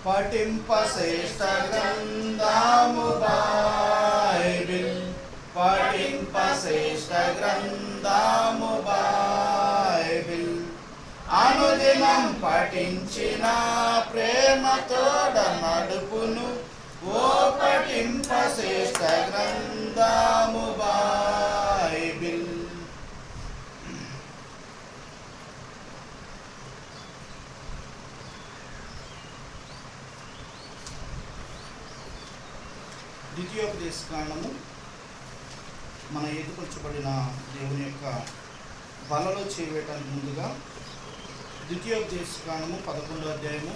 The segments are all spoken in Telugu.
పఠింప శ్రేష్ఠ గ్రంథము బైబిల్, పఠింప శ్రేష్ఠ గ్రంథము బైబిల్. అనుదినం పఠించిన ప్రేమతోడ నడుపును, ఓ పఠింప శ్రేష్ఠ గ్రంథము బైబిల్. ద్వితీయోపదేశకాండము మన ఎదుకొచ్చబడిన దేవుని యొక్క బలలో చేయటానికి ముందుగా ద్వితీయోపదేశకాండము 11వ అధ్యాయము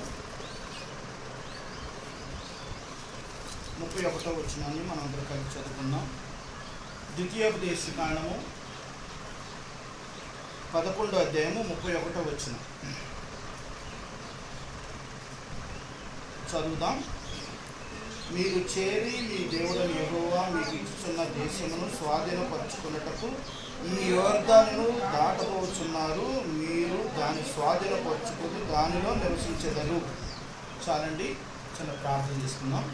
31వ వచనాన్ని మనం అందరూ కలిసి చదువుకుందాం. ద్వితీయోపదేశకాండము 11వ అధ్యాయము 31వ వచనం చదువుదాం. మీరు చేరి మీ దేవుడైన యెహోవా మీకు ఇచ్చుచున్న దేశమును స్వాధీనపరచుకున్నటకు ఈ యొర్దానును దాటబోచున్నారు. మీరు దాన్ని స్వాధీనపరచుకుని దానిలో నివసించెదరు. చాలండి, చిన్న ప్రార్థన చేసుకుందాం.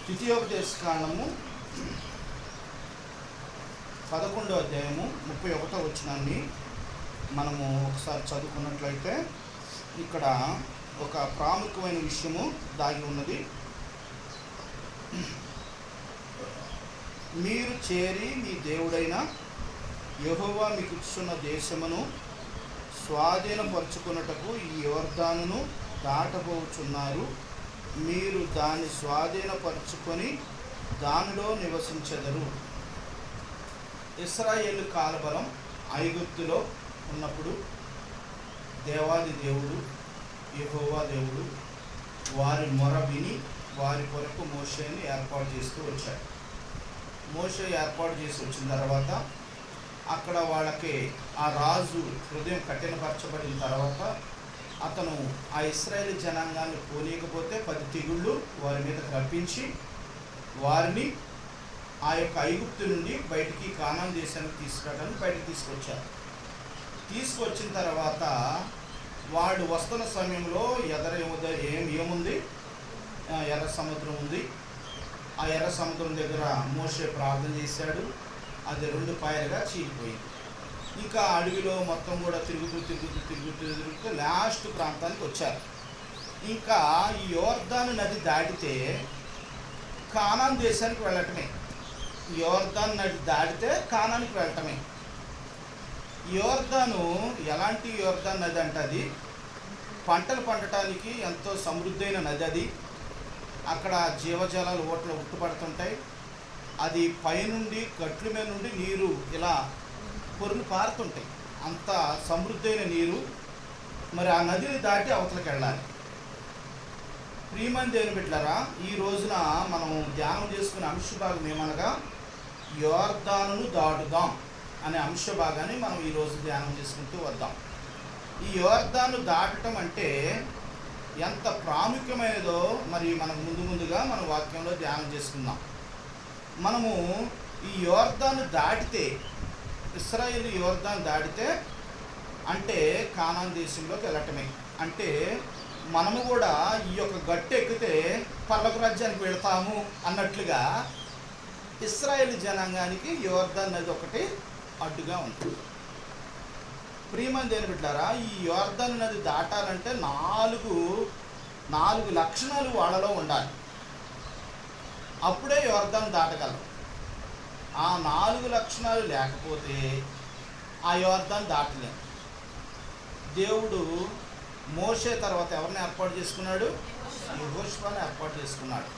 ద్వితీయోపదేశకాండము 11వ అధ్యాయము 31వ వచనాన్ని మనము ఒకసారి చదువుకున్నట్లయితే ఇక్కడ ఒక ప్రాముఖ్యమైన విషయము దాగి ఉన్నది. మీరు చేరి మీ దేవుడైన యెహోవా మీకు ఇచ్చుచున్న దేశమును స్వాధీనపరచుకున్నటకు ఈ యొర్దానును దాటబోచున్నారు. మీరు దాన్ని స్వాధీనపరచుకొని దానిలో నివసించెదరు. ఇశ్రాయేలు కాలబలం ఐగుప్తులో ఉన్నప్పుడు దేవాది దేవుడు యెహోవా దేవుడు వారి మొర విని వారి కొరకు మోషేని ఏర్పాటు చేస్తూ వచ్చాడు. మోషే ఏర్పాటు చేసి వచ్చిన తర్వాత అక్కడ వాళ్ళకి ఆ రాజు హృదయం కఠినపరచబడిన తర్వాత అతను ఆ ఇశ్రాయేలు జనాంగాన్ని పోనీయకపోతే 10 తెగుళ్ళు వారి మీదకి రప్పించి వారిని ఆ యొక్క ఐగుప్తు నుండి బయటికి కానాను దేశానికి తీసుకురావడానికి బయటకు తీసుకొచ్చారు. తీసుకొచ్చిన తర్వాత వాడు వస్తున్న సమయంలో ఏముంది, ఎర్ర సముద్రం ఉంది. ఆ ఎర్ర సముద్రం దగ్గర మోషే ప్రార్థన చేశాడు. అది 2 పాయలుగా చీలిపోయింది. ఇంకా అడవిలో మొత్తం కూడా తిరుగుతూ లాస్ట్ ప్రాంతానికి వచ్చారు. ఇంకా ఈ యోర్దాను నది దాటితే కానాను దేశానికి వెళ్ళటమే. యోర్దాను నది దాటితే కానానికి వెళ్ళటమే. యోర్దాను ఎలాంటి యోర్దాను నది అంటే అది పంటలు పండటానికి ఎంతో సమృద్ధైన నది. అది అక్కడ జీవజాలాలు ఓట్లు ఉట్టుపడుతుంటాయి. అది పైనుండి గట్ల మీద నుండి నీరు ఇలా పొరులు పారుతుంటాయి. అంత సమృద్ధైన నీరు. మరి ఆ నదిని దాటి అవతలకి వెళ్ళాలి. ప్రియమైన దేవుని బిడ్డలారా, ఈ రోజున మనం ధ్యానం చేసుకునే అంశభాగం ఏమనగా యోర్దానును దాటుదాం అనే అంశభాగాన్ని మనం ఈరోజు ధ్యానం చేసుకుంటూ వద్దాం. ఈ యోర్దాను దాటడం అంటే ఎంత ప్రాముఖ్యమైనదో మరి మనకు ముందుగా మన వాక్యంలో ధ్యానం చేసుకుందాం. మనము ఈ యోర్దాను దాటితే, ఇశ్రాయేలు యోర్దాను దాటితే అంటే కానాను దేశంలోకి వెళ్ళటమే. అంటే మనము కూడా ఈ యొక్క గట్టు ఎక్కితే పర్లోక రాజ్యానికి వెళతాము అన్నట్లుగా ఇశ్రాయేలు జనాంగానికి యోర్దాను నది ఒకటి అడ్డుగా ఉంది. ప్రియమైన దేవుని బిడ్డలారా, ఈ యోర్దాను నది దాటాలంటే 4 లక్షణాలు వాళ్ళలో ఉండాలి. అప్పుడే యోర్దాను దాటగలరు. ఆ 4 లక్షణాలు లేకపోతే ఆ యోర్దాను దాటలేము. దేవుడు మోషే తర్వాత ఎవరిని ఏర్పాటు చేసుకున్నాడు? యెహోషువని ఏర్పాటు చేసుకున్నాడు.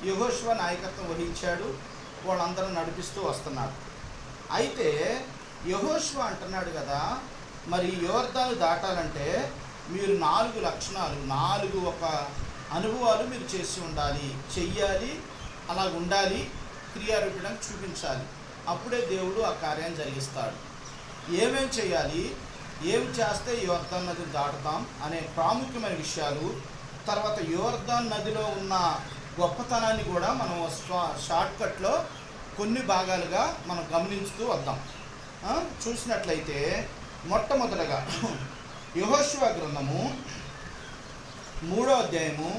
యెహోషువ నాయకత్వం వహించాడు. వాళ్ళందరూ నడిపిస్తూ వస్తున్నాడు. అయితే యెహోషువ అంటున్నాడు కదా, మరి యోర్దాను దాటాలంటే మీరు 4 లక్షణాలు, 4 ఒక అనుభవాలు మీరు చేసి ఉండాలి, చెయ్యాలి, అలా ఉండాలి, క్రియారూపంగా చూపించాలి. అప్పుడే దేవుడు ఆ కార్యాన్ని జరిగిస్తాడు. ఏమేం చేయాలి, ఏం చేస్తే యోర్దాను నదిని దాటుతాం అనే ప్రాముఖ్యమైన విషయాలు, తర్వాత యోర్దాను నదిలో ఉన్న గొప్పతనాన్ని కూడా మనం షార్ట్కట్లో కొన్ని భాగాలుగా మనం గమనించుతూ వద్దాం. చూసినట్లయితే మొట్టమొదటగా యెహోషువ గ్రంథము 3వ అధ్యాయము,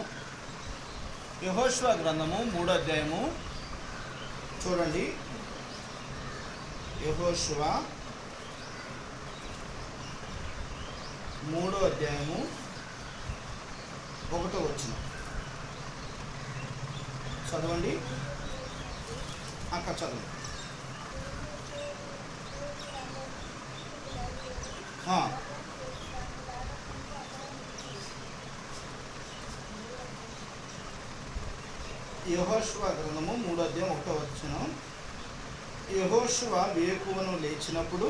యెహోషువ గ్రంథము 3వ అధ్యాయము చూడండి. యెహోషువ 3వ అధ్యాయము 1వ వచనం చదవండి. అక్కడ చదవండి. యెహోషువ గ్రంథము 3వ అధ్యాయం 1వ వచనం. యెహోషువ వేకువను లేచినప్పుడు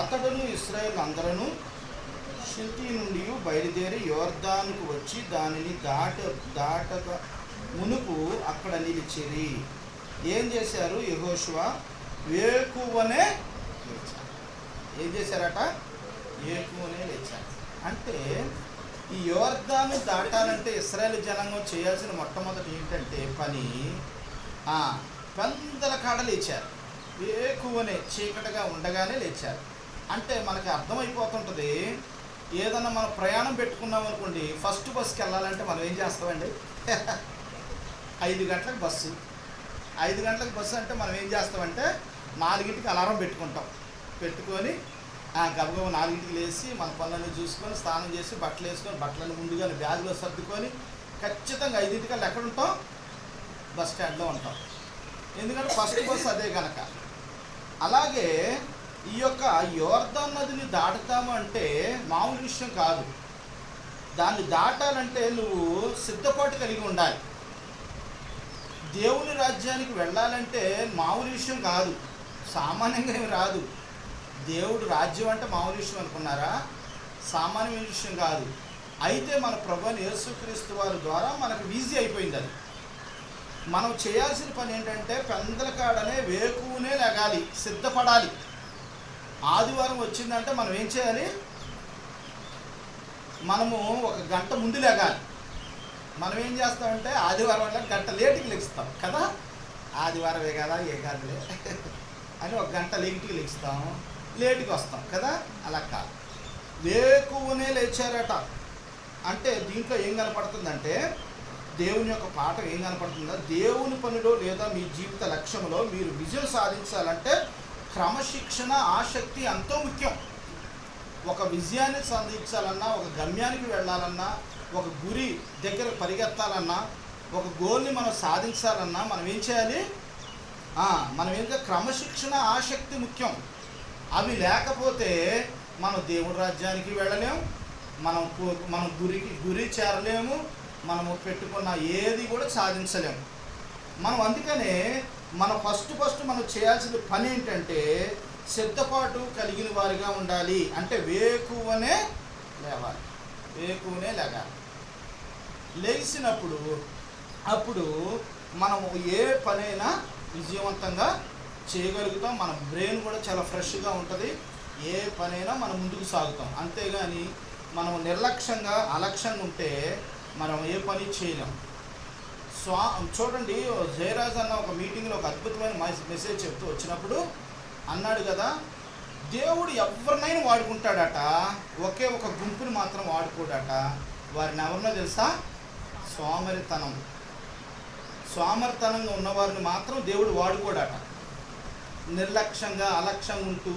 అతడును ఇశ్రాయేలు అందరూ షిత్తీ నుండి బయలుదేరి యోర్దానుకు వచ్చి దానిని దాటక మునుపు అక్కడ నిలిచిరి. ఏం చేశారు? యెహోషువ వేకువనే లేచారు. ఏం చేశారట? వేకువనే లేచారు. అంటే ఈ యోర్దాను దాటాలంటే ఇశ్రాయేలు జనాంగం చేయాల్సిన మొట్టమొదటి ఏంటంటే పని, పెందల కాడ లేచారు. వేకువనే చీకటిగా ఉండగానే లేచారు. అంటే మనకి అర్థమైపోతుంటుంది, ఏదన్నా మనం ప్రయాణం పెట్టుకున్నాం అనుకోండి, ఫస్ట్ బస్కి వెళ్ళాలంటే మనం ఏం చేస్తామండి? 5 గంటలకు బస్సు. 5 గంటలకు బస్సు అంటే మనం ఏం చేస్తామంటే 4ంటికి అలారం పెట్టుకొని గబగబా 4ంటికి లేచి మన పనులను చూసుకొని స్నానం చేసి బట్టలు వేసుకొని బట్టలను ముందుగానే బ్యాగ్లో సర్దుకొని ఖచ్చితంగా 5ంటికల్లా ఎక్కడ ఉంటాం? బస్ స్టాండ్లో ఉంటాం. ఎందుకంటే ఫస్ట్ బస్సు అదే కనుక. అలాగే ఈ యొక్క యోర్దాను నదిని దాటుతాము అంటే మామూలు విషయం కాదు. దాన్ని దాటాలంటే నువ్వు సిద్ధపాటు కలిగి ఉండాలి. దేవుని రాజ్యానికి వెళ్ళాలంటే మామూలు విషయం కాదు, సామాన్యంగా ఏమి రాదు. దేవుడు రాజ్యం అంటే మామూలు విషయం అనుకున్నారా? సామాన్యమైన విషయం కాదు. అయితే మన ప్రభువైన యేసుక్రీస్తు వారి ద్వారా మనకు ఈజీ అయిపోయింది. అది మనం చేయాల్సిన పని ఏంటంటే పెందల కాడనే వేకువనే లెగాలి, సిద్ధపడాలి. ఆదివారం వచ్చిందంటే మనం ఏం చేయాలి? మనము 1 గంట ముందు లెగాలి. మనం ఏం చేస్తామంటే ఆదివారం వల్ల గంట లేటుకి లెగుస్తాం కదా. ఆదివారమే కదా, ఏ కాదులే అని 1 గంట లేటుకి లెగుస్తాం, లేటుకి వస్తాం కదా. అలా కాదు, వేకువనే లేచారట. అంటే దీంట్లో ఏం కనపడుతుందంటే దేవుని యొక్క పాఠం ఏం కనపడుతుందో, దేవుని పనిలో లేదా మీ జీవిత లక్ష్యంలో మీరు విజయం సాధించాలంటే క్రమశిక్షణ, ఆసక్తి ఎంతో ముఖ్యం. ఒక విజయాన్ని సాధించాలన్నా, ఒక గమ్యానికి వెళ్ళాలన్నా, ఒక గురి దగ్గర పరిగెత్తాలన్నా, ఒక గోల్ని మనం సాధించాలన్నా మనం ఏం చేయాలి? మనం ఏంటంటే క్రమశిక్షణ, ఆసక్తి ముఖ్యం. అవి లేకపోతే మనం దేవుడి రాజ్యానికి వెళ్ళలేము, మనం గురి చేరలేము, మనము పెట్టుకున్న ఏది కూడా సాధించలేము. మనం అందుకనే ఫస్ట్ మనం చేయాల్సిన పని ఏంటంటే సిద్ధపాటు కలిగిన వారిగా ఉండాలి. అంటే వేకువనే లేవాలి, వేకువనే లేగాలి. లేచినప్పుడు అప్పుడు మనము ఏ పనైనా విజయవంతంగా చేయగలుగుతాం. మన బ్రెయిన్ కూడా చాలా ఫ్రెష్గా ఉంటుంది. ఏ పనైనా మనం ముందుకు సాగుతాం. అంతేగాని మనం నిర్లక్ష్యంగా, అలక్ష్యంగా ఉంటే మనం ఏ పని చేయలేం. చూడండి, జయరాజ్ అన్న ఒక మీటింగ్లో ఒక అద్భుతమైన మెసేజ్ చెప్తూ వచ్చినప్పుడు అన్నాడు కదా, దేవుడు ఎవరినైనా వాడుకుంటాడట, ఒకే ఒక గుంపుని మాత్రం వాడుకోడట. వారిని ఎవరినో తెలుసా? సోమరితనంగా ఉన్నవారిని మాత్రం దేవుడు వాడుకోడట. నిర్లక్ష్యంగా, అలక్ష్యంగా ఉంటూ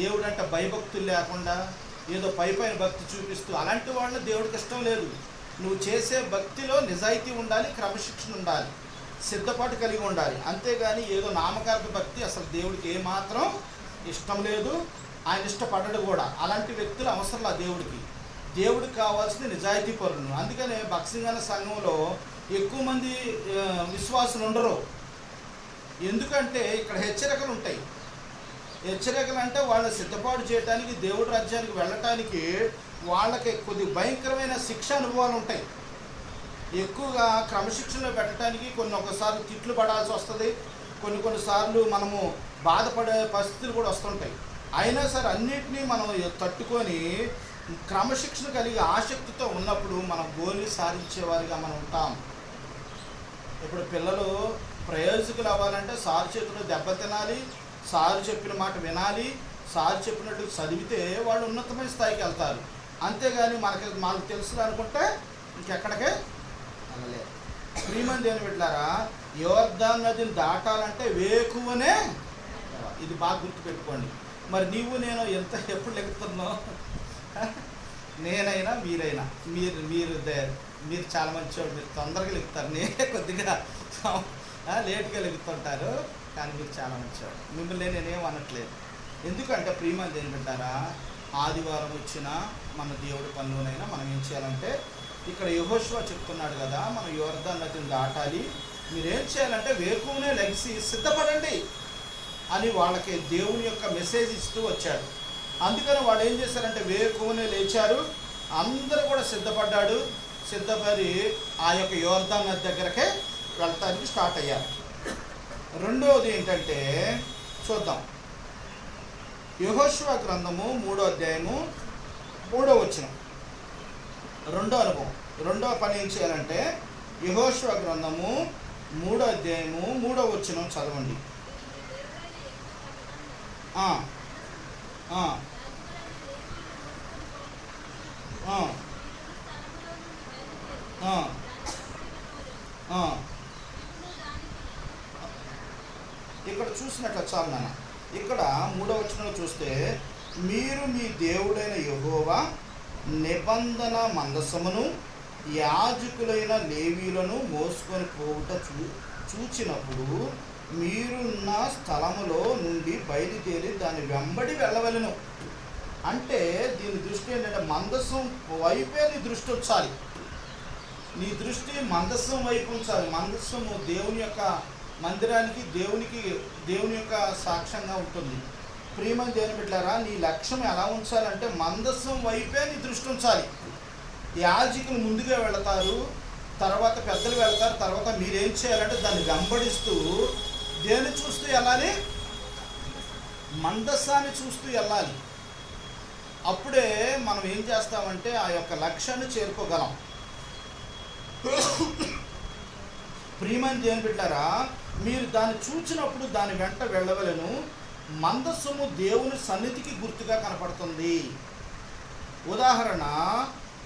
దేవుడు అంటే భయభక్తులు లేకుండా ఏదో పైన భక్తి చూపిస్తూ అలాంటి వాళ్ళని దేవుడికి ఇష్టం లేదు. నువ్వు చేసే భక్తిలో నిజాయితీ ఉండాలి, క్రమశిక్షణ ఉండాలి, సిద్ధపాటు కలిగి ఉండాలి. అంతేగాని ఏదో నామకార్థ భక్తి అసలు దేవుడికి ఏమాత్రం ఇష్టం లేదు, ఆయన ఇష్టపడడు కూడా. అలాంటి వ్యక్తులు అవసరం దేవుడికి కావాల్సిన నిజాయితీ పరులు. అందుకనే భక్సింగన సంఘంలో ఎక్కువ మంది విశ్వాసులు ఉండరు. ఎందుకంటే ఇక్కడ హెచ్చరికలు ఉంటాయి. హెచ్చరికలు అంటే వాళ్ళని సిద్ధపాటు చేయడానికి, దేవుడి రాజ్యానికి వెళ్ళటానికి వాళ్ళకి కొద్ది భయంకరమైన శిక్ష అనుభవాలు ఉంటాయి. ఎక్కువగా క్రమశిక్షణలో పెట్టడానికి ఒకసారి తిట్లు పడాల్సి వస్తుంది, కొన్నిసార్లు మనము బాధపడే పరిస్థితులు కూడా వస్తుంటాయి. అయినా సరే అన్నిటినీ మనం తట్టుకొని క్రమశిక్షణ కలిగి ఆసక్తితో ఉన్నప్పుడు మనం గోల్ని సాధించేవారిగా మనం ఉంటాం. ఇప్పుడు పిల్లలు ప్రయోజకులు అవ్వాలంటే సారు చేతిలో దెబ్బ తినాలి, సారు చెప్పిన మాట వినాలి, సార్ చెప్పినట్టు చదివితే వాళ్ళు ఉన్నతమైన స్థాయికి వెళ్తారు. అంతేగాని మనకు తెలుసు అనుకుంటే ఇంకెక్కడికే వెళ్ళలేదు. ప్రియమైన దేవుని బిడ్డలారా, యోర్దాను నదిని దాటాలంటే వేకువనే, ఇది బాగా గుర్తుపెట్టుకోండి. మరి నీవు నేను ఎప్పుడు లెగుతున్నావు? నేనైనా మీరైనా మీరు చాలా మంచివాడు, మీరు తొందరగా లెగుతారు. నేనే కొద్దిగా లేట్గా లెగుతుంటారు, కానీ మీరు చాలా మంచివాడు. మిమ్మల్ని నేనేం అనట్లేదు. ఎందుకంటే ప్రియమైన దేవుని బిడ్డలారా, ఆదివారం వచ్చిన మన దేవుడి పనిలోనైనా మనం ఏం చేయాలంటే, ఇక్కడ యెహోషువ చెప్తున్నాడు కదా, మనం యోర్దాను నదిని దాటాలి. మీరేం చేయాలంటే వేకువనే లెగిసి సిద్ధపడండి అని వాళ్ళకి దేవుని యొక్క మెసేజ్ ఇస్తూ వచ్చాడు. అందుకని వాళ్ళు ఏం చేశారంటే వేకువనే లేచారు, అందరూ కూడా సిద్ధపడి ఆ యొక్క యోర్దాను నది దగ్గరకే వెళ్ళటానికి స్టార్ట్ అయ్యారు. రెండవది ఏంటంటే చూద్దాం, యెహోషువ గ్రంథము 3వ అధ్యాయము 3వ వచనం. రెండో అనుభవం, రెండవ పని ఏం చేయాలంటే యెహోషువ గ్రంథము 3వ అధ్యాయము 3వ వచనం చదవండి. ఇక్కడ చూసినట్లు చాలు నాన్న. ఇక్కడ 3వ వచనంలో చూస్తే, మీరు మీ దేవుడైన యెహోవా నిబంధన మందసమును యాజకులైన లేవీలను మోసుకొని పోవుట చూచినప్పుడు మీరున్న స్థలములో నుండి బయలుదేరి దాని వెంబడి వెళ్ళవలెను. అంటే దీని దృష్టి ఏంటంటే మందసం వైపే నీ దృష్టి ఉంచాలి. నీ దృష్టి మందసం వైపు ఉంచాలి. మందసము దేవుని యొక్క మందిరానికి, దేవుని యొక్క సాక్ష్యంగా ఉంటుంది. ప్రియమైన దేవుని బిడ్డలారా, నీ లక్ష్యం ఎలా ఉంచాలంటే మందసం వైపే నీ దృష్టి ఉంచాలి. యాజకులు ముందుగా వెళతారు, తర్వాత పెద్దలు వెళతారు, తర్వాత మీరేం చేయాలంటే దాన్ని వెంబడిస్తూ దేన్ని చూస్తూ వెళ్ళాలి? మందసాన్ని చూస్తూ వెళ్ళాలి. అప్పుడే మనం ఏం చేస్తామంటే ఆ యొక్క లక్ష్యాన్ని చేరుకోగలం. ప్రియమైన దేవుని బిడ్డలారా, మీరు దాన్ని చూచినప్పుడు దాని వెంట వెళ్ళవలెను. మందస్సము దేవుని సన్నిధికి గుర్తుగా కనపడుతుంది. ఉదాహరణ,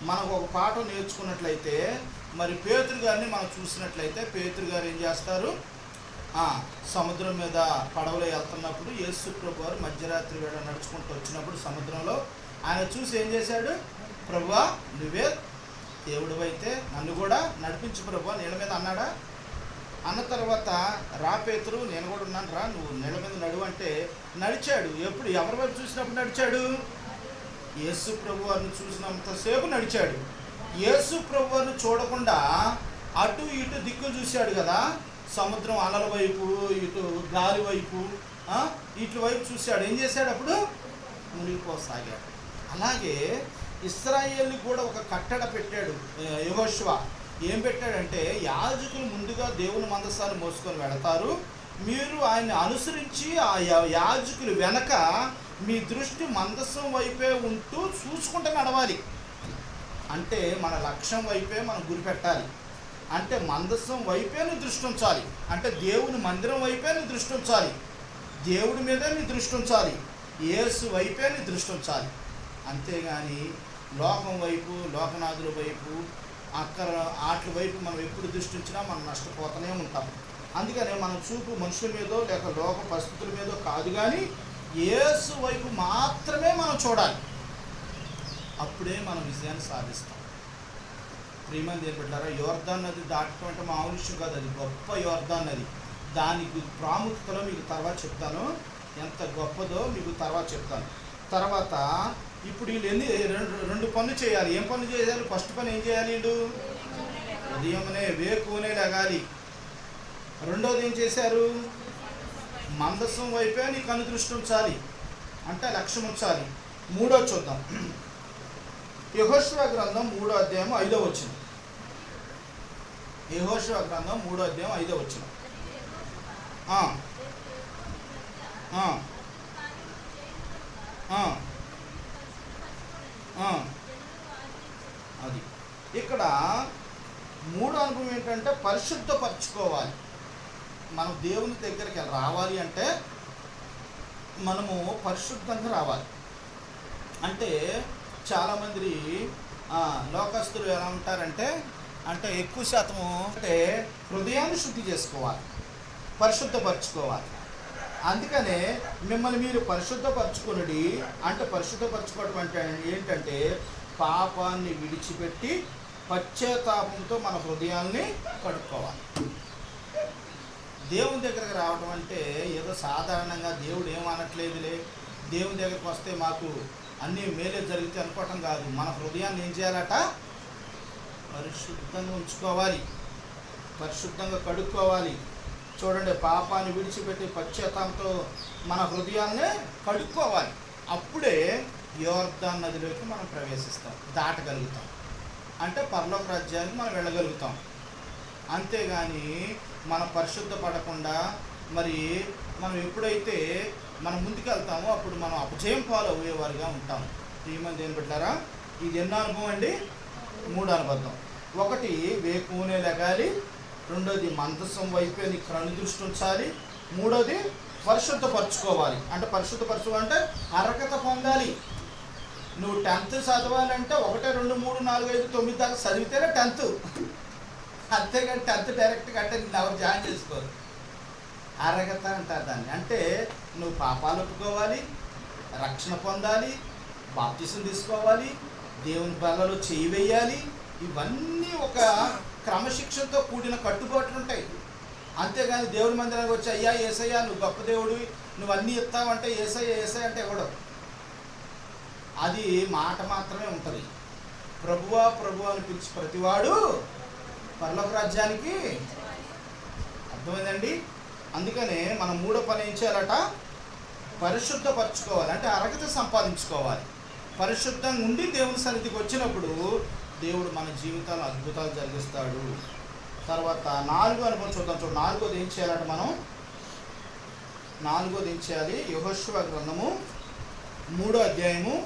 మనకు ఒక పాఠం నేర్చుకున్నట్లయితే, మరి పేతురు గారిని మనం చూసినట్లయితే, పేతురు గారు ఏం చేస్తారు? సముద్రం మీద పడవలో వెళ్తున్నప్పుడు యేసు ప్రభు వారు మధ్యరాత్రి వేళ నడుచుకుంటూ వచ్చినప్పుడు సముద్రంలో ఆయన చూసి ఏం చేశాడు? ప్రభువా, నువ్వే దేవుడివైతే నన్ను కూడా నడిపించు ప్రభువా నీళ్ళ మీద అన్నాడా? అన్న తర్వాత, రా పేతురు, నేను కూడా ఉన్నాను రా, నువ్వు నీళ్ళ మీద నడువు అంటే నడిచాడు. ఎప్పుడు? ఎవరి వైపు చూసినప్పుడు నడిచాడు? యేసు ప్రభు వారిని చూసినంతసేపు నడిచాడు. యేసు ప్రభు వారిని చూడకుండా అటు ఇటు దిక్కులు చూశాడు కదా, సముద్రం అలల వైపు, ఇటు గాలి వైపు, ఇటు వైపు చూశాడు. ఏం చేశాడు? అప్పుడు మునిగిపోసాగాడు. అలాగే ఇశ్రాయేలుని కూడా ఒక కట్టడ పెట్టాడు యెహోషువ. ఏం పెట్టాడంటే, యాజకులు ముందుగా దేవుని మందసాన్ని మోసుకొని వెళతారు, మీరు ఆయన్ని అనుసరించి ఆ యాజకులు వెనక మీ దృష్టి మందసం వైపే ఉంటూ చూసుకుంటూ నడవాలి. అంటే మన లక్ష్యం వైపే మనం గురి పెట్టాలి. అంటే మందసం వైపే నీ దృష్టి ఉంచాలి. అంటే దేవుని మందిరం వైపే నీ దృష్టి ఉంచాలి. దేవుడి మీదే నీ దృష్టి ఉంచాలి. యేసు వైపే నీ దృష్టి ఉంచాలి. అంతేగాని లోకం వైపు, లోకనాథుల వైపు, వాటి వైపు మనం ఎప్పుడు దృష్టి ఉంచినా మనం నష్టపోతూనే ఉంటాం. అందుకనే మన చూపు మనుషుల మీదో లేక లోక పరిస్థితుల మీదో కాదు, కానీ యేసు వైపు మాత్రమే మనం చూడాలి. అప్పుడే మనం విజయాన్ని సాధిస్తాం. ప్రియమైన దేవుని బిడ్డలారా, యోర్దాను నది దాటడం అంటే మామూలు విషయం కాదు. అది గొప్ప యోర్దాను నది. దానికి ప్రాముఖ్యతలో మీకు తర్వాత చెప్తాను, ఎంత గొప్పదో మీకు తర్వాత చెప్తాను. తర్వాత ఇప్పుడు వీళ్ళు రెండు పనులు చేయాలి. ఏం పనులు చేయాలి? ఫస్ట్ పని ఏం చేయాలి? వీళ్ళు ఉదయమునే వేకువనే లెగాలి. రెండోది ఏం చేశారు? మందసం వైపే నీ కన్ను దృష్టి ఉంచాలి, అంటే లక్ష్యం ఉంచాలి. మూడోది చూద్దాం. యెహోషువ గ్రంథం 3వ అధ్యాయం 5వ వచనం. యెహోషువ గ్రంథం 3వ అధ్యాయం 5వ వచనం. అది ఇక్కడ మూడో అనుభవం ఏంటంటే పరిశుద్ధపరచుకోవాలి. మనం దేవుని దగ్గరికి రావాలి అంటే మనము పరిశుద్ధంగా రావాలి. అంటే చాలామంది లోకస్తులు ఎలా ఉంటారంటే ఎక్కువ శాతము అంటే హృదయాన్ని శుద్ధి చేసుకోవాలి, పరిశుద్ధపరచుకోవాలి. అందుకనే మిమ్మల్ని మీరు పరిశుద్ధపరచుకుని అంటే పరిశుద్ధపరచుకోవడం అంటే ఏంటంటే పాపాన్ని విడిచిపెట్టి పశ్చాత్తాపంతో మన హృదయాల్ని కడుక్కోవాలి. దేవుని దగ్గరకు రావడం అంటే ఏదో సాధారణంగా దేవుడు ఏమనట్లేదులే, దేవుని దగ్గరకు వస్తే మాకు అన్నీ మేలే జరిగితే అనుకోవటం కాదు. మన హృదయాన్ని ఏం చేయాలట? పరిశుద్ధంగా ఉంచుకోవాలి, పరిశుద్ధంగా కడుక్కోవాలి. చూడండి, పాపాన్ని విడిచిపెట్టి పశ్చాత్తాపంతో మన హృదయాన్ని కడుక్కోవాలి. అప్పుడే యోర్దాను నదిలోకి మనం ప్రవేశిస్తాం, దాటగలుగుతాం. అంటే పరలోక రాజ్యానికి మనం వెళ్ళగలుగుతాం. అంతేగాని మనం పరిశుద్ధపడకుండా మరి మనం ఎప్పుడైతే మనం ముందుకెళ్తామో అప్పుడు మనం అపజయం పాలు అయ్యేవారుగా ఉంటాం. ప్రియమైన ఏం పెట్టారా? ఇది ఎన్నో అనుభవం అండి? 3 అనుబద్ధం. 1 వేకునే లెగాలి, 2 మందసం వైపే నీ కన్ను దృష్టి ఉంచాలి, 3 పరిశుద్ధపరచుకోవాలి. అంటే పరిశుద్ధపరచుకోవాలంటే అర్హత పొందాలి. నువ్వు 10th చదవాలంటే 1, 2, 3, 4, 5, 9 దాకా చదివితేనే 10th. అంతేగాని 10th డైరెక్ట్గా అంటే నేను ఎవరు జాయిన్ చేసుకోరు. అర్హత అంటారు దాన్ని. అంటే నువ్వు పాపాలు ఒప్పుకోవాలి, రక్షణ పొందాలి, బాప్తిసం తీసుకోవాలి, దేవుని బలలో చేయి వేయాలి. ఇవన్నీ ఒక క్రమశిక్షణతో కూడిన కట్టుబాట్లు ఉంటాయి. అంతేగాని దేవుని మందిరానికి వచ్చి అయ్యా ఏసయ్యా నువ్వు గొప్ప దేవుడివి, నువ్వు అన్నీ ఇస్తావంటే ఏసయ్య అంటే ఇవ్వడం. అది మాట మాత్రమే ఉంటుంది. ప్రభువా ప్రభువా అని పిలిచి ప్రతివాడు పరలోక రాజ్యానికి. అర్థమైందండి? అందుకనే మనం 3వ పని ఏం చేయాలట? పరిశుద్ధపరచుకోవాలి. అంటే అర్హత సంపాదించుకోవాలి. పరిశుద్ధంగా ఉండి దేవుని సన్నిధికి వచ్చినప్పుడు దేవుడు మన జీవితాలు అద్భుతాలు జరిగిస్తాడు. తర్వాత 4వ అనుభవం చూద్దాం. 4వది ఏం చేయాలంటే మనం 4వది ఏం చేయాలి? యెహోషువ గ్రంథము 3వ అధ్యాయము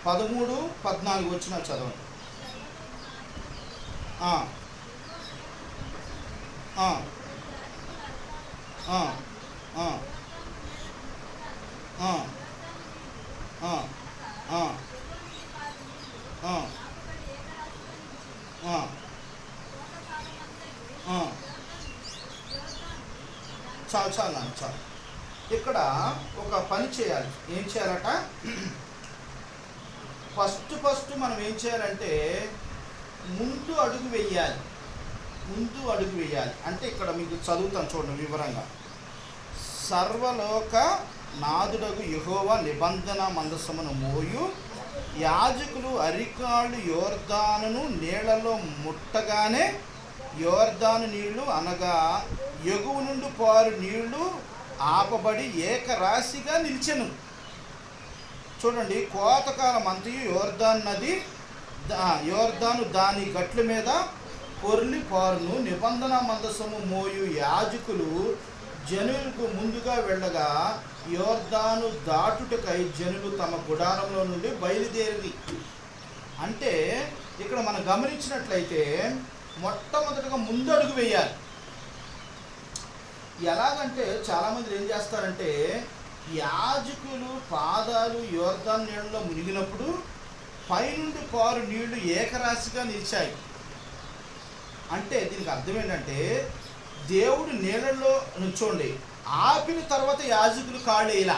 13, 14 వచనాలు చదవండి. చాలు. ఇక్కడ ఒక పని చేయాలి. ఏం చేయాలట? ఫస్ట్ మనం ఏం చేయాలంటే ముందు అడుగు వేయాలి. అంటే ఇక్కడ మీకు చదువుతాను చూడండి వివరంగా. సర్వలోక నాదుడగు యెహోవా నిబంధన మందసమును మోయు యాజకులు అరికాళ్ళు యోర్దానును నీళ్లలో ముట్టగానే యోర్దాను నీళ్లు అనగా ఎగువ నుండి పారు నీళ్లు ఆపబడి ఏకరాశిగా నిలిచెను. చూడండి, కోతకాలం అంతయు యోర్దాను దాని గట్ల మీద పొర్లి పారును. నిబంధన మందసము మోయు యాజకులు జనులకు ముందుగా వెళ్ళగా యోర్దాను దాటుటకై జనులు తమ గుడారంలో నుండి బయలుదేరి. అంటే ఇక్కడ మనం గమనించినట్లయితే మొట్టమొదటిగా ముందు అడుగు వేయాలి. ఎలాగంటే చాలామంది ఏం చేస్తారంటే యాజకులు పాదాలు యోర్దాను నీళ్ళలో మునిగినప్పుడు పైనుండి పారు నీళ్లు ఏకరాశిగా నిలిచాయి. అంటే దీనికి అర్థం ఏంటంటే దేవుడు నీళ్ళల్లో నుంచోండి ఆపిన తర్వాత యాజకులు కాళ్ళు వేయాల.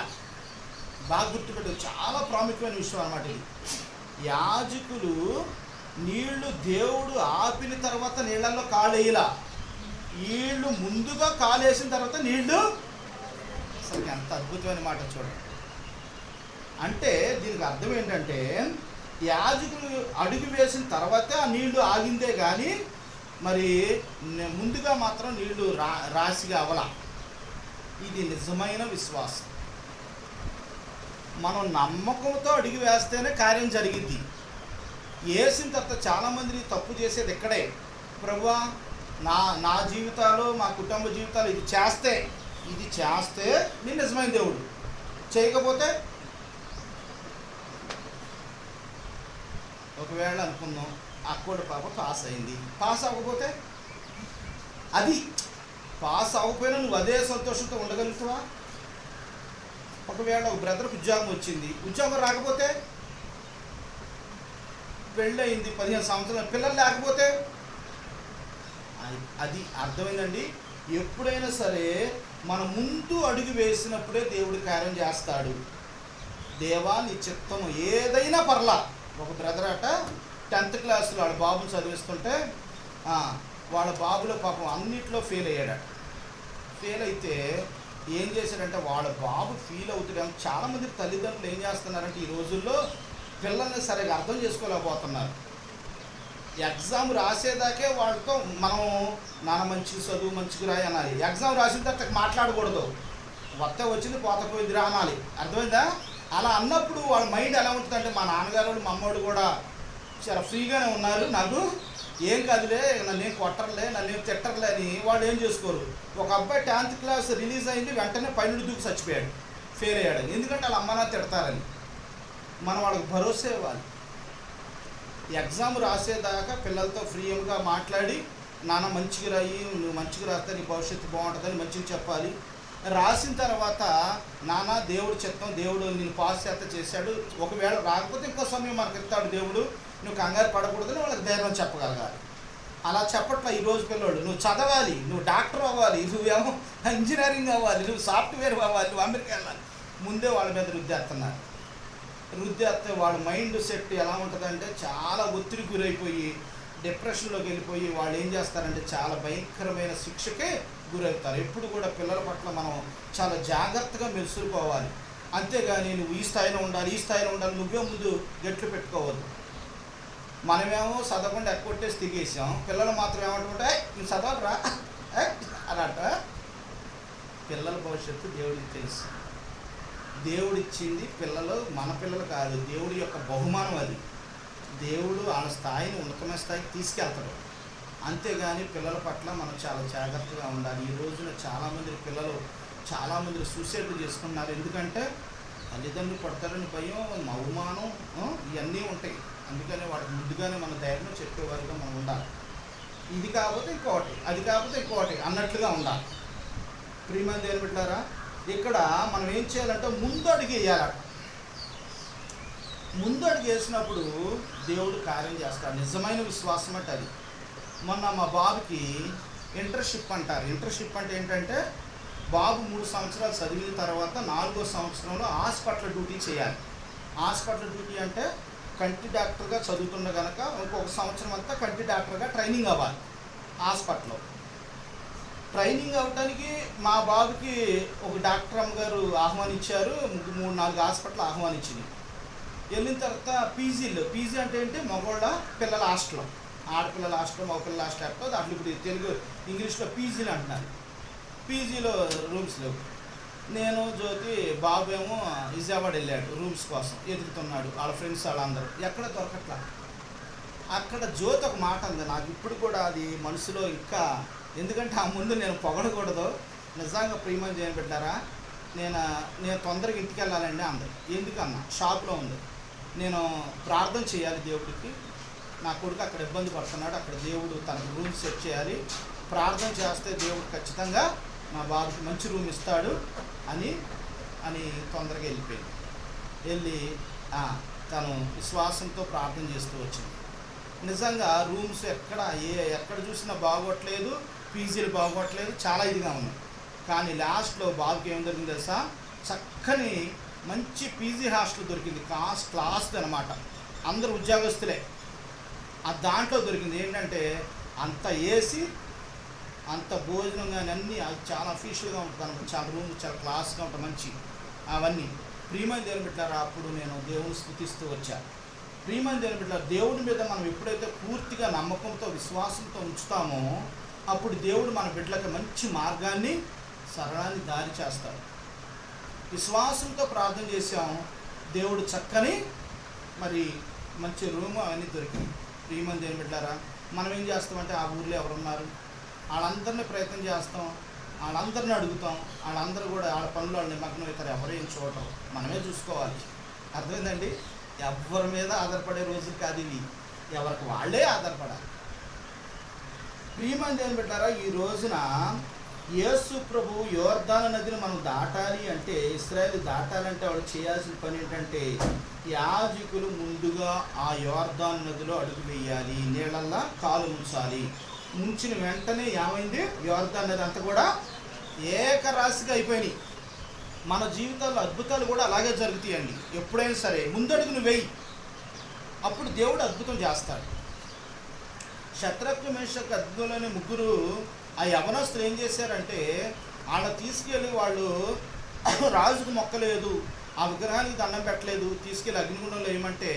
బాగా గుర్తుపెట్టు, చాలా ప్రాముఖ్యమైన విషయం అన్నమాట ఇది. యాజకులు నీళ్లు దేవుడు ఆపిన తర్వాత నీళ్ళల్లో కాళ్ళు వేయాల. వీళ్ళు ముందుగా కాలు వేసిన తర్వాత నీళ్లు. అసలు ఎంత అద్భుతమైన మాట చూడండి. అంటే దీనికి అర్థం ఏంటంటే యాజకులు అడుగు వేసిన తర్వాతే ఆ నీళ్లు ఆగిందే కానీ మరి ముందుగా మాత్రం నీళ్లు రాశిగా అవల. ఇది నిజమైన విశ్వాసం. మనం నమ్మకంతో అడుగు వేస్తేనే కార్యం జరిగింది. వేసిన తర్వాత చాలామంది తప్పు చేసేది ఇక్కడే. ప్రభువా నా జీవితాలు మా కుటుంబ జీవితాలు ఇది చేస్తే నేను నిజమైన దేవుడు, చేయకపోతే ఒకవేళ అనుకుందాం అక్కడ పాప పాస్ అయింది, పాస్ అవ్వకపోతే అది పాస్ అవ్వకపోయినా నువ్వు అదే సంతోషంతో ఉండగలుగుతావా? ఒకవేళ ఒక బ్రదర్కి ఉద్యోగం వచ్చింది, ఉద్యోగం రాకపోతే, పెళ్ళయింది 15 సంవత్సరాలు, పిల్లలు లేకపోతే, అది అర్థమైందండి. ఎప్పుడైనా సరే మనం ముందు అడుగు వేసినప్పుడే దేవుడు కార్యం చేస్తాడు. దేవా నీ చిత్తము ఏదైనా పర్లా. ఒక బ్రదర్ అట 10th క్లాస్లో వాళ్ళ బాబుని చదివిస్తుంటే వాళ్ళ బాబులో పాపం అన్నిట్లో ఫెయిల్ అయ్యాడట. ఫెయిల్ అయితే ఏం చేశాడంటే వాళ్ళ బాబు ఫీల్ అవుతాడేమో. చాలామంది తల్లిదండ్రులు ఏం చేస్తున్నారంటే ఈ రోజుల్లో పిల్లల్ని సరిగా అర్థం చేసుకోలేకపోతున్నారు. ఎగ్జామ్ రాసేదాకే వాళ్ళతో మనం నాన్న మంచిగా చదువు మంచిగా రాయి అనాలి. ఎగ్జామ్ రాసిన తర్వాత మాట్లాడకూడదు. వచ్చింది పోతపోయిందిరా అనాలి. అర్థమైందా? అలా అన్నప్పుడు వాళ్ళ మైండ్ ఎలా ఉంటుందంటే మా నాన్నగారు మా అమ్మోడు కూడా చాలా ఫ్రీగానే ఉన్నారు, నాకు ఏం కాదులే, నన్నేం కొట్టర్లే, నన్నేం తిట్టర్లే అని వాళ్ళు ఏం చేసుకోరు. ఒక అబ్బాయి 10th క్లాస్ రిలీజ్ అయింది, వెంటనే పైనుండి దూకి చచ్చిపోయాడు, ఫెయిల్ అయ్యాడు. ఎందుకంటే వాళ్ళ అమ్మ నాన్న తిడతారని. మనం వాళ్ళకి భరోసా ఇవ్వాలి. ఎగ్జామ్ రాసేదాకా పిల్లలతో ఫ్రీగా మాట్లాడి నాన్న మంచిగా రాయి, నువ్వు మంచిగా రాస్తే నీ భవిష్యత్తు బాగుంటుందని మంచిగా చెప్పాలి. రాసిన తర్వాత నాన్న దేవుడు చిత్తం, దేవుడు నేను పాస్ చేశాడు, ఒకవేళ రాకపోతే ఇంకో సమయం మనకు ఇస్తాడు దేవుడు, నువ్వు కంగారు పడకూడదని వాళ్ళకి ధైర్యం చెప్పగలగాలి. అలా చెప్పట్లా ఈరోజు పిల్లోడు. నువ్వు చదవాలి, నువ్వు డాక్టర్ అవ్వాలి, నువ్వేమో ఇంజనీరింగ్ అవ్వాలి, నువ్వు సాఫ్ట్వేర్ అవ్వాలి, నువ్వు అమెరికా వెళ్ళాలి. ముందే వాళ్ళ మీద రుద్దేస్తున్నారు. రుద్దేస్తే వాళ్ళ మైండ్ సెట్ ఎలా ఉంటుందంటే చాలా ఒత్తిడి గురైపోయి డిప్రెషన్లోకి వెళ్ళిపోయి వాళ్ళు ఏం చేస్తారంటే చాలా భయంకరమైన శిక్షకే గురవుతారు. ఎప్పుడు కూడా పిల్లల పట్ల మనం చాలా జాగ్రత్తగా మెలుసుకోవాలి. అంతేగాని నువ్వు ఈ స్థాయిలో ఉండాలి, ఈ స్థాయిలో ఉండాలి, నువ్వే ముందు గట్లు పెట్టుకోవద్దు. మనమేమో చదవకుండా ఎక్కొట్టేసి తిగేసాం, పిల్లలు మాత్రం ఏమంటుంటే నువ్వు చదవరా అన్నట. పిల్లల భవిష్యత్తు దేవుడికి తెలుసు. దేవుడిచ్చింది పిల్లలు మన పిల్లలు కాదు, దేవుడి యొక్క బహుమానం అది. దేవుడు వాళ్ళ స్థాయిని ఉన్నతమైన స్థాయికి తీసుకెళ్తాడు. అంతేగాని పిల్లల పట్ల మనం చాలా జాగ్రత్తగా ఉండాలి. ఈ రోజున చాలామంది సూసైడ్లు చేసుకున్నారు. ఎందుకంటే తల్లిదండ్రులు పడతారని భయం, అవమానం ఇవన్నీ ఉంటాయి. అందుకని వాటికి ముందుగానే మన ధైర్యం చెప్పేవారిగా మనం ఉండాలి. ఇది కాకపోతే ఇంకోటి, అది కాకపోతే ఇంకోటి అన్నట్లుగా ఉండాలి. ప్రియమైన దేవుని బిడ్డలారా, ఇక్కడ మనం ఏం చేయాలంటే ముందు అడుగు వేయాలట. ముందు అడుగు వేసినప్పుడు దేవుడు కార్యం చేస్తాడు. నిజమైన విశ్వాసం అంటే అది. మొన్న మా బాబుకి ఇంటర్న్షిప్ అంటారు. ఇంటర్న్షిప్ అంటే ఏంటంటే బాబు 3 సంవత్సరాలు చదివిన తర్వాత 4వ సంవత్సరంలో హాస్పిటల్ డ్యూటీ చేయాలి. హాస్పిటల్ డ్యూటీ అంటే కంటి డాక్టర్గా చదువుతున్న కనుక ఇంకొక సంవత్సరం అంతా కంటి డాక్టర్గా ట్రైనింగ్ అవ్వాలి. హాస్పిటల్లో ట్రైనింగ్ అవ్వడానికి మా బాబుకి ఒక డాక్టర్ అమ్మగారు ఆహ్వానించారు. 3-4 హాస్పిటల్ ఆహ్వానించింది. వెళ్ళిన తర్వాత పీజీ అంటే ఏంటి, మగవాళ్ళ పిల్లల హాస్టల్, ఆడపిల్లల హాస్టల్, మగపిల్లల హాస్టల్. దాంట్లో ఇప్పుడు ఇంగ్లీష్లో పీజీలు అంటున్నారు. పీజీలో రూమ్స్ లేవు. నేను జ్యోతి బాబు ఏమో విజయవాడ వెళ్ళాడు రూమ్స్ కోసం, ఎదుగుతున్నాడు. వాళ్ళ ఫ్రెండ్స్ వాళ్ళందరూ ఎక్కడ దొరకట్లా. అక్కడ జ్యోతి ఒక మాట ఉంది, నాకు ఇప్పుడు కూడా అది మనసులో ఇంకా, ఎందుకంటే ఆ ముందు నేను పొగడకూడదు. నిజంగా ప్రియమైన చేయని పెట్టారా, నేను తొందరగా ఇంటికి వెళ్ళాలండి అందరు. ఎందుకన్నా షాప్లో ఉంది, నేను ప్రార్థన చేయాలి దేవుడికి. నా కొడుకు అక్కడ ఇబ్బంది పడుతున్నాడు, అక్కడ దేవుడు తనకు రూమ్ సెట్ చేయాలి, ప్రార్థన చేస్తే దేవుడు ఖచ్చితంగా మా బాబుకి మంచి రూమ్ ఇస్తాడు అని తొందరగా వెళ్ళి తను విశ్వాసంతో ప్రార్థన చేస్తూ వచ్చింది. నిజంగా రూమ్స్ ఎక్కడ చూసినా బాగోట్లేదు, పీజీలు బాగోట్లేదు, చాలా ఇదిగా ఉన్నాయి. కానీ లాస్ట్లో బాబుకి ఏం దొరికింది తెలుసా, చక్కని మంచి పీజీ హాస్టల్ దొరికింది. క్లాస్ అనమాట, అందరు ఉద్యోగస్తులే. దాంట్లో దొరికింది. ఏంటంటే అంత ఏసీ, అంత భోజనం కానీ అన్నీ చాలా అఫీషియల్గా ఉంటుంది అనమాట. చాలా రూమ్ చాలా క్లాస్గా ఉంటుంది, మంచి అవన్నీ. ప్రియమైన దేవుని బిడ్డలారా, అప్పుడు నేను దేవుని స్తుతిస్తూ వచ్చా. ప్రియమైన దేవుని బిడ్డలారా, దేవుడి మీద మనం ఎప్పుడైతే పూర్తిగా నమ్మకంతో విశ్వాసంతో ఉంచుతామో అప్పుడు దేవుడు మన బిడ్డలకు మంచి మార్గాన్ని, సరళాన్ని దారి చేస్తాడు. విశ్వాసంతో ప్రార్థన చేసాం, దేవుడు చక్కని మంచి రూము అవన్నీ దొరికింది. ప్రియమైన దేవుని బిడ్డలారా, మనం ఏం చేస్తామంటే ఆ ఊర్లో ఎవరున్నారు వాళ్ళందరినీ ప్రయత్నం చేస్తాం, వాళ్ళందరినీ అడుగుతాం, వాళ్ళందరూ కూడా వాళ్ళ పనులు వాళ్ళు నిమగ్నం అవుతారు, ఎవరేం చూడటం, మనమే చూసుకోవాలి. అర్థమైందండి? ఎవరి మీద ఆధారపడే రోజులు కాదు ఇవి, ఎవరికి వాళ్ళే ఆధారపడాలి. ప్రియమైన దేవుని బిడ్డలారా, ఈ రోజున యేసు ప్రభు యోర్దాను నదిని మనం దాటాలి అంటే, ఇశ్రాయేలు దాటాలంటే వాళ్ళు చేయాల్సిన పని ఏంటంటే, యాజకులు ముందుగా ఆ యోర్దాను నదిలో అడుగు వేయాలి, నీళ్ళల్లా కాలు ముంచాలి. ముంచిన వెంటనే ఏమైంది, యోర్దాను నది అంతా కూడా ఏకరాశిగా అయిపోయినాయి. మన జీవితాల్లో అద్భుతాలు కూడా అలాగే జరుగుతాయండి. ఎప్పుడైనా సరే ముందడుగును వేయి, అప్పుడు దేవుడు అద్భుతం చేస్తాడు. శత్రుఘ్న మేషక్ అద్భుతులనే ముగ్గురు ఆ యవనస్తులు ఏం చేశారంటే, వాళ్ళ తీసుకెళ్ళి వాళ్ళు రాజుకు మొక్కలేదు, ఆ విగ్రహానికి దండం పెట్టలేదు, తీసుకెళ్ళి అగ్నిగుండంలో ఏమంటే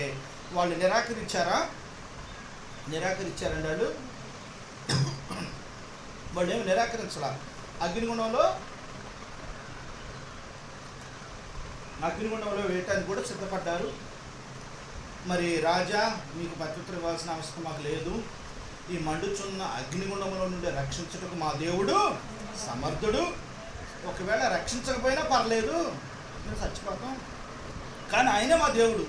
వాళ్ళు నిరాకరించారండి. వాళ్ళు ఏమి నిరాకరించాల, అగ్నిగుండంలో వేయటానికి కూడా సిద్ధపడ్డారు. మరి రాజా, మీకు ప్రత్యుత్తరం ఇవ్వాల్సిన అవసరం మాకు లేదు, ఈ మండుచున్న అగ్నిగుండంలో నుండి రక్షించటకు మా దేవుడు సమర్థుడు, ఒకవేళ రక్షించకపోయినా పర్లేదు, మేము చచ్చిపోతాం, కానీ ఆయనే మా దేవుడు.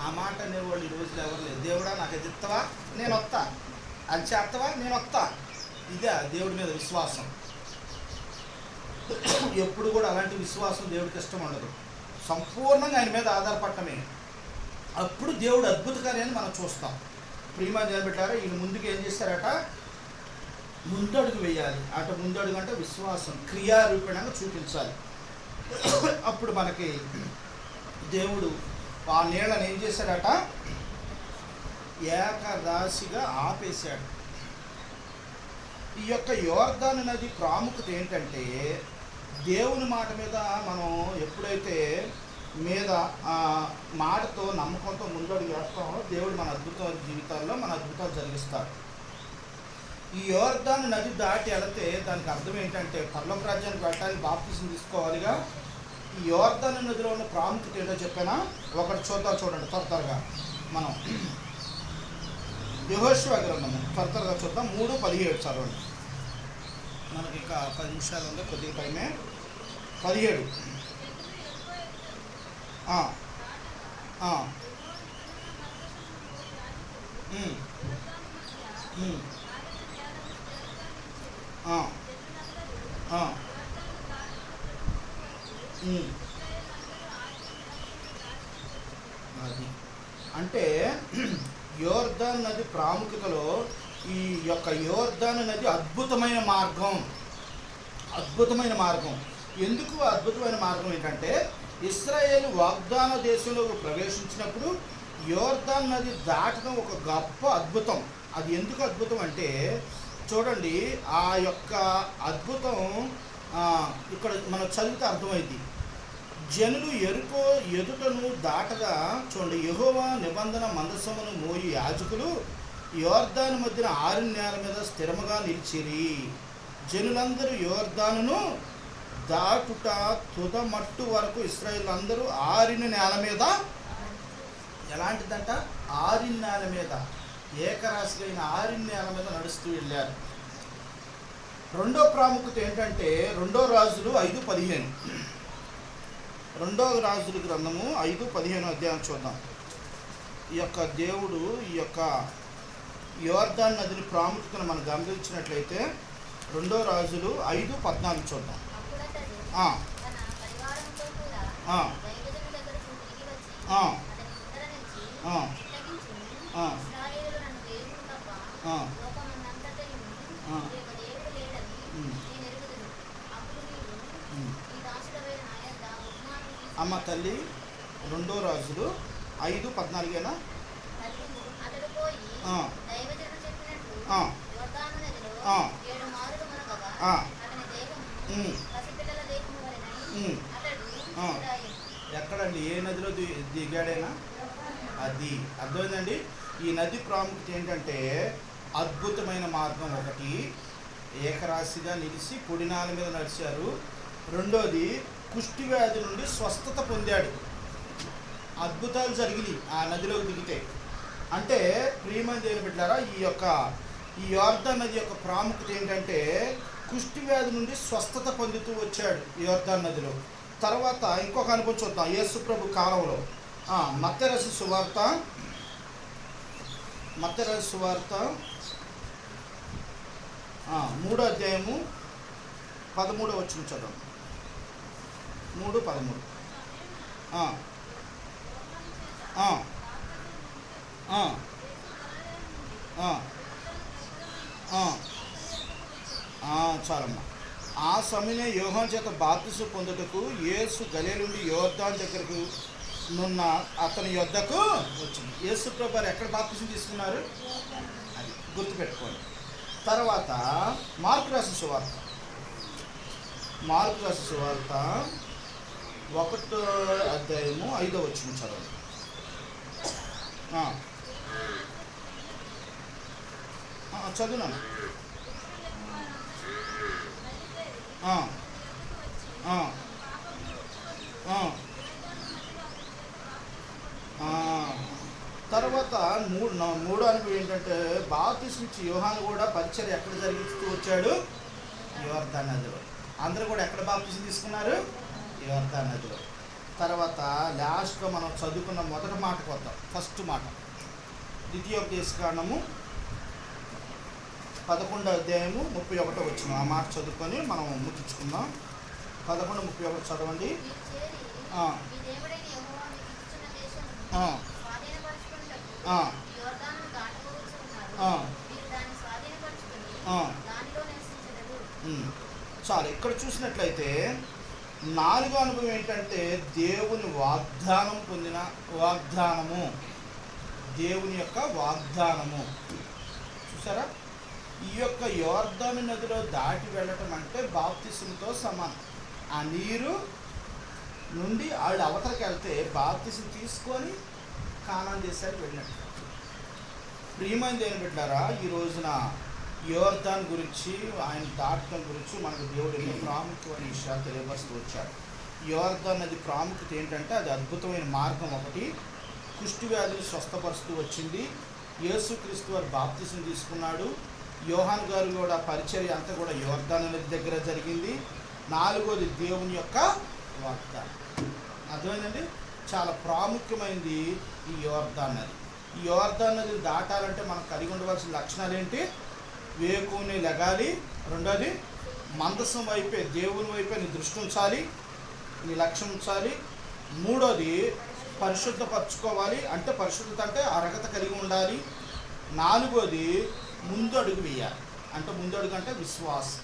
ఆ మాట అనేవాళ్ళు ఈ రోజులు ఎవరు లేదు. దేవుడా నాకు అది ఇస్తావా, నేను వస్తా, అది చేస్తావా, నేను వస్తా. ఇదే దేవుడి మీద విశ్వాసం. ఎప్పుడు కూడా అలాంటి విశ్వాసం దేవుడికి ఇష్టం ఉండదు. సంపూర్ణంగా ఆయన మీద ఆధారపడటమే. అప్పుడు దేవుడు అద్భుత కార్యాన్ని మనం చూస్తాం. ప్రియమైన దేవుని బిడ్డలారా, ఈయన ముందుకు ఏం చేశారట, ముందడుగు వేయాలి. ముందడుగు అంటే విశ్వాసం క్రియారూపణంగా చూపించాలి. అప్పుడు మనకి దేవుడు ఆ నీళ్ళని ఏం చేశాడట, ఏకరాశిగా ఆపేశాడు. ఈ యొక్క యోర్దాను నది ప్రాముఖ్యత ఏంటంటే, దేవుని మాట మీద మనం ఎప్పుడైతే మీద మాటతో నమ్మకంతో ముందడుగు వేస్తామో, దేవుడు మన జీవితాల్లో మన అద్భుతాలు జరిగిస్తాడు. ఈ యోర్దాను నది దాటి వెళితే దానికి అర్థం ఏంటంటే, పరలోక రాజ్యానికి వెళ్ళడానికి బాప్తిసం తీసుకోవాలిగా. ఈ యోర్దాను నదిలో ఉన్న ప్రాముఖ్యత ఏంటో చెప్పానా, ఒకటి చూడండి త్వరగా మనం. యెహోషువ గ్రంథము త్వరగా చూద్దాం. 3:17 చదవండి. మనకి ఇంకా 10 నిమిషాలు ఉంది, కొద్దిగా టైమే. 17. అది అంటే యోర్దాను నది ప్రాముఖ్యతలో ఈ యొక్క యోర్దాను నది అద్భుతమైన మార్గం. ఎందుకు అద్భుతమైన మార్గం ఏంటంటే, ఇశ్రాయేలు వాగ్దాన దేశంలోకి ప్రవేశించినప్పుడు యోర్దాను నది దాటడం ఒక గొప్ప అద్భుతం. అది ఎందుకు అద్భుతం అంటే, చూడండి, ఆ యొక్క అద్భుతం ఇక్కడ మనం చదివితే అర్థమైంది. జనులు ఎరుకో ఎదుటను దాటగా, చూడండి, యెహోవా నిబంధన మందసమును మోయి యాజకులు యోర్దాను మధ్యన 6 నేల మీద స్థిరముగా నిలిచిరి. జనులందరూ యోర్దానును దాటుట తుదమట్టు వరకు ఇశ్రాయేలు అందరూ 6 నేల మీద, ఎలాంటిదంట, 6 నేల మీద, ఏకరాశిగా 6 నేల మీద నడుస్తూ వెళ్ళారు. రెండో ప్రాముఖ్యత ఏంటంటే, 2 రాజులు 5:15. 2 రాజుల గ్రంథము 5:15 అధ్యాయం చూద్దాం. ఈ యొక్క దేవుడు ఈ యొక్క యోర్దాను నదిని ప్రాముఖ్యతను మనం గమనించినట్లయితే 2 రాజులు 5:14 చూద్దాం. అమ్మ తల్లి, 2 రాజులు 5:14 ఎక్కడండి, ఏ నదిలో దిగాడైనా అది అర్థమైందండి. ఈ నది ప్రాముఖ్యత ఏంటంటే, అద్భుతమైన మార్గం. ఒకటి, ఏకరాశిగా నిలిచి పొడినాల మీద నడిచారు. రెండోది, కుష్టి వ్యాధి నుండి స్వస్థత పొందాడు. అద్భుతాలు జరిగినాయి ఆ నదిలోకి దిగితే. అంటే ప్రియమైన దేవుని బిడ్డలారా, ఈ యోర్దాను నది యొక్క ప్రాముఖ్యత ఏంటంటే, కుష్టి వ్యాధి నుండి స్వస్థత పొందుతూ వచ్చాడు యోర్దాను నదిలో. తర్వాత ఇంకొక అనుభవం చూద్దాం. యేసు ప్రభు కాలంలో మత్తయి రాసిన సువార్త 3వ అధ్యాయము 13వ వచనం చదవండి. 3:13. చాలమ్మా. ఆ సమయంలో యోహాను చేత బాప్తిసం పొందుటకు యేసు గలిలయ నుండి యోర్దాను దగ్గరకు నున్న అతని యొద్దకు వచ్చింది. యేసు ప్రభువారు ఎక్కడ బాప్తిసం తీసుకున్నారు? అది గుర్తుపెట్టుకోండి. తర్వాత మార్కు రాసిన సువార్త 1వ అధ్యాయము 5వ వచనం చదవండి. చదువునాను. తర్వాత మూడో అనుభవం ఏంటంటే బాప్తిసం ఇచ్చి యోహాను కూడా పరిచర్య ఎక్కడ జరిగిస్తూ వచ్చాడు? యోర్దాను నదిలో. అందరూ కూడా ఎక్కడ బాప్తిసం తీసుకున్నారు? యోర్దాను నదిలో. తర్వాత లాస్ట్గా మనం చదువుకున్న మొదటి మాటకు వద్దాం. ఫస్ట్ మాట ద్వితీయోపదేశకాండము 11వ అధ్యాయము 31వ వచనం. ఆ మాట చదువుకొని మనం ముగించుకుందాం. 11:31 చదవండి. చాలు. ఇక్కడ చూసినట్లయితే 4వ అనుభవం ఏంటంటే దేవుని దేవుని యొక్క వాగ్దానము. చూసారా? ఈ యొక్క యోర్దాను నదిలో దాటి వెళ్ళటం అంటే బాప్తిసంతో సమానం. ఆ నీరు నుండి వాళ్ళు అవతలకి వెళ్తే బాప్తిసం తీసుకొని కానాను దేశానికి వెళ్ళినట్టు. ప్రియమైన దేవుని బిడ్డలారా, ఈ రోజున యోర్దాను గురించి, ఆయన దాటడం గురించి మనకు దేవుడు ఎన్నో ప్రాముఖ్యమైన విషయాలు తెలియపరుస్తూ వచ్చాడు. యోర్దాను నది ప్రాముఖ్యత ఏంటంటే అది అద్భుతమైన మార్గం. ఒకటి, కుష్టి వ్యాధులు స్వస్థపరుస్తూ వచ్చింది. యేసుక్రీస్తు వారు బాప్తిసం తీసుకున్నాడు. యోహాను గారు కూడా పరిచర్య అంతా కూడా యోర్దాను నది దగ్గర జరిగింది. 4వది దేవుని యొక్క వాగ్దానం. అర్థమైందండి? చాలా ప్రాముఖ్యమైనది ఈ యోర్దాను నది. ఈ యోర్దాను నదిని దాటాలంటే మనం కలిగి ఉండవలసిన లక్షణాలు ఏంటి? వేకుని లెగాలి. రెండోది, మందసం వైపే, దేవుని వైపే నీ దృష్టి ఉంచాలి, నీ లక్ష్యం ఉంచాలి. మూడోది, పరిశుద్ధపరచుకోవాలి. అంటే పరిశుద్ధత అంటే అర్హత కలిగి ఉండాలి. 4వది, ముందు అడుగు వేయాలి. అంటే ముందు అడుగు అంటే విశ్వాసం,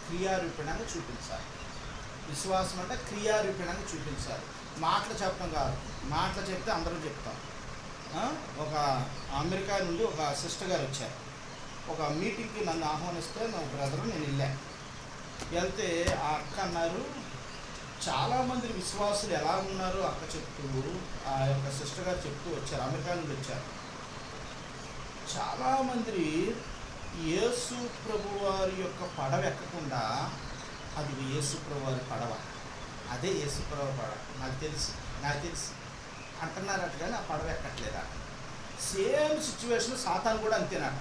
క్రియారూపణంగా చూపించాలి. విశ్వాసం అంటే క్రియారూపణంగా చూపించాలి. మాటలు చెప్పడం కాదు. మాటలు చెప్తే అందరూ చెప్తాం. ఒక అమెరికా నుండి ఒక సిస్టర్ గారు వచ్చారు. ఒక మీటింగ్కి నన్ను ఆహ్వానిస్తే నా బ్రదరు నేను వెళ్తే ఆ అక్క అన్నారు, చాలామంది విశ్వాసులు ఎలా ఉన్నారు అక్క చెప్తూ, ఆ యొక్క సిస్టర్ గారు చెప్తూ వచ్చారు. అమెరికా నుండి వచ్చారు. చాలామంది యేసు ప్రభు వారి యొక్క పడవ ఎక్కకుండా, అది యేసు ప్రభు వారి పడవ, అదే యేసు ప్రభు పడవ, నాకు తెలుసు అంటున్నారట, కానీ ఆ పడవ ఎక్కట్లేదా? సేమ్ సిచ్యువేషన్ సాతాను కూడా అంతేనట.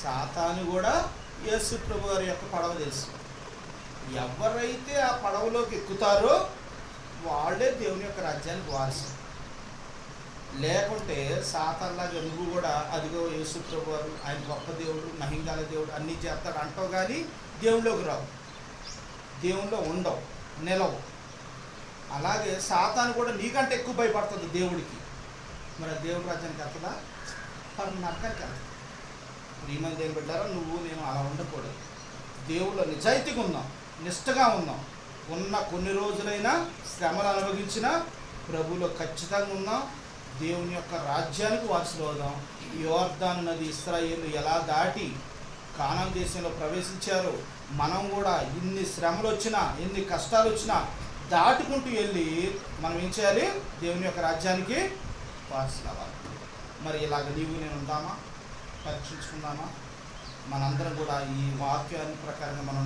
సాతాను కూడా యేసు ప్రభు వారి యొక్క పడవ తెలుసు. ఎవరైతే ఆ పడవలోకి ఎక్కుతారో వాళ్ళే దేవుని యొక్క రాజ్యానికి వారసులు. లేకుంటే సాతాన్లాగా నువ్వు కూడా అదిగో యేసు ప్రభు వారు, ఆయన గొప్ప దేవుడు, మహింగల దేవుడు, అన్నీ చేస్తాడు అంటావు, కానీ దేవుళ్ళలోకి రావు, దేవుళ్ళో ఉండవు, నిలవు. అలాగే సాతాను కూడా నీకంటే ఎక్కువ భయపడుతుంది దేవుడికి. మరి దేవుడి రాజ్యానికి వెళ్తుందా? నరకానికి వెళ్తుంది. ప్రియమైన దేవుని బిడ్డారా, నువ్వు నేను అలా ఉండకూడదు. దేవుళ్ళో నిజాయితీగా ఉందాం, నిష్టగా ఉందాం. ఉన్న కొన్ని రోజులైనా శ్రమలు అనుభవించినా ప్రభువులో ఖచ్చితంగా ఉందాం. దేవుని యొక్క రాజ్యానికి వారసులు అవుదాం. యోర్దాను నది ఇశ్రాయేలు ఎలా దాటి కానాను దేశంలో ప్రవేశించారో మనం కూడా ఇన్ని శ్రమలు వచ్చినా, ఎన్ని కష్టాలు వచ్చినా దాటుకుంటూ వెళ్ళి మనం ఏం చేయాలి? దేవుని యొక్క రాజ్యానికి వారసులు అవ్వాలి. మరి ఇలాగ నీవు నేను ఉందామా? పరీక్షించుకుందామా? మనందరం కూడా ఈ వాక్యాన్ని ప్రకారంగా మనం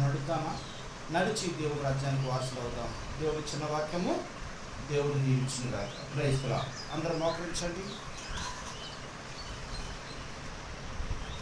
నడిచి దేవుడి రాజ్యానికి వారసులు అవుదాం. దేవుడి చిన్న వాక్యము దేవుడు దీవించునుగాక. Praise the Lord. అందరూ మోకరించండి.